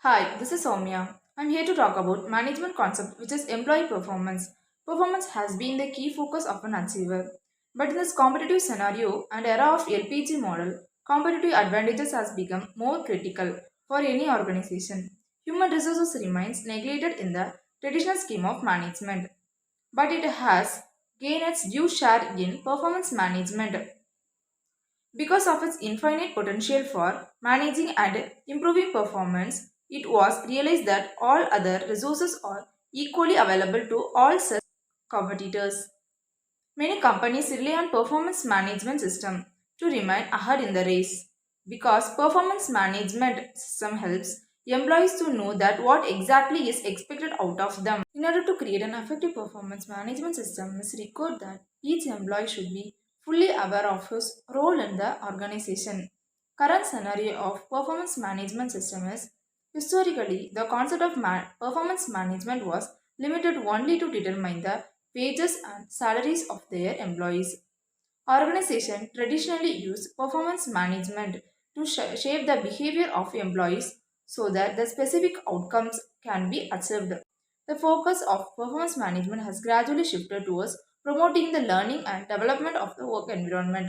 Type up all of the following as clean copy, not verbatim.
Hi, this is Sowmiya. I'm here to talk about management concept which is employee performance. Performance has been the key focus of an achiever. But in this competitive scenario and era of LPG model, competitive advantages has become more critical for any organization. Human resources remains neglected in the traditional scheme of management, but it has gained its due share in performance management. Because of its infinite potential for managing and improving performance, it was realized that all other resources are equally available to all such competitors. Many companies rely on performance management system to remain ahead in the race. Because performance management system helps employees to know that what exactly is expected out of them. In order to create an effective performance management system, it's required that each employee should be fully aware of his role in the organization. Current scenario of performance management system is historically the concept of performance management was limited only to determine the wages and salaries of their employees. Organizations traditionally use performance management to shape the behavior of employees so that the specific outcomes can be achieved. The focus of performance management has gradually shifted towards promoting the learning and development of the work environment.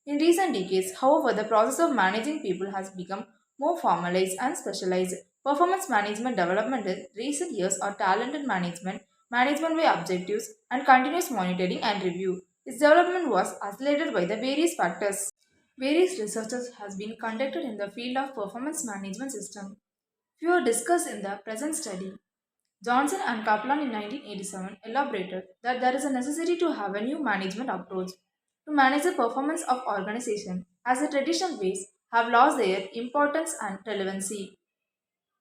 In recent decades, however, the process of managing people has become more formalized and specialized. Performance management development in recent years are talented management, management by objectives, and continuous monitoring and review. Its development was accelerated by the various factors. Various researches has been conducted in the field of performance management system. Few are discussed in the present study. Johnson and Kaplan in 1987 elaborated that there is a necessity to have a new management approach to manage the performance of organization as the traditional ways have lost their importance and relevancy.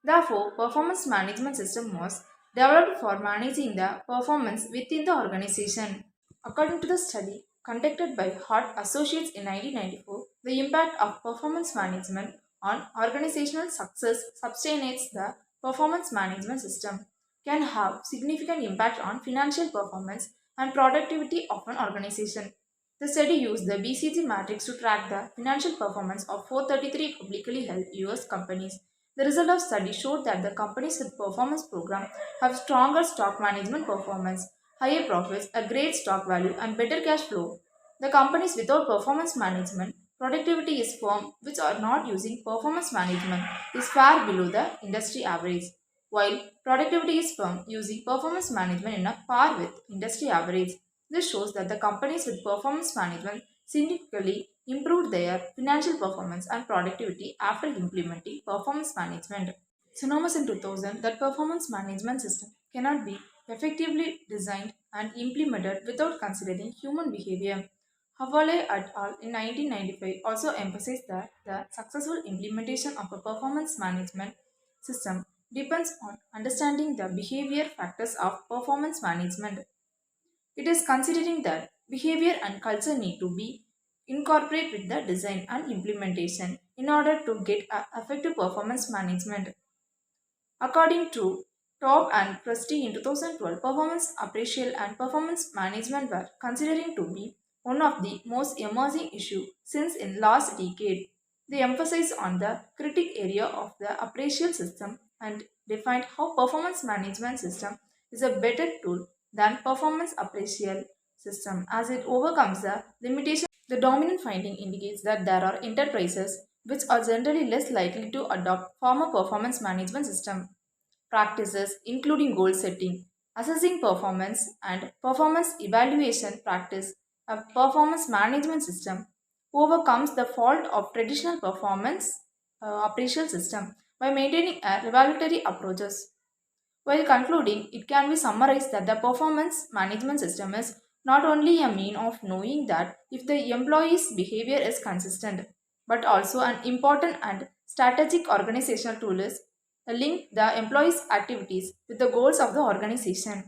Therefore, performance management system was developed for managing the performance within the organization. According to the study conducted by Hart Associates in 1994, the impact of performance management on organizational success substantiates the performance management system can have significant impact on financial performance and productivity of an organization. The study used the BCG matrix to track the financial performance of 433 publicly held US companies. The result of study showed that the companies with performance program have stronger stock management performance, higher profits, a great stock value, and better cash flow. The companies without performance management productivity is firm, which are not using performance management, is far below the industry average, while productivity is firm using performance management in a par with industry average. This shows that the companies with performance management significantly improved their financial performance and productivity after implementing performance management. Synonymous in 2000 that performance management system cannot be effectively designed and implemented without considering human behavior. Havale et al. In 1995 also emphasized that the successful implementation of a performance management system depends on understanding the behavior factors of performance management. It is considering that behavior and culture need to be incorporated with the design and implementation in order to get effective performance management. According to Top and Presti in 2012, performance appraisal and performance management were considering to be one of the most emerging issues since in last decade. They emphasized on the critic area of the appraisal system and defined how performance management system is a better tool than performance appraisal system as it overcomes the limitation. The dominant finding indicates that there are enterprises which are generally less likely to adopt former performance management system practices including goal setting, assessing performance, and performance evaluation practice. A performance management system overcomes the fault of traditional performance appraisal system by maintaining a revelatory approaches. While concluding, it can be summarized that the performance management system is not only a mean of knowing that if the employee's behavior is consistent, but also an important and strategic organizational tool is link the employee's activities with the goals of the organization.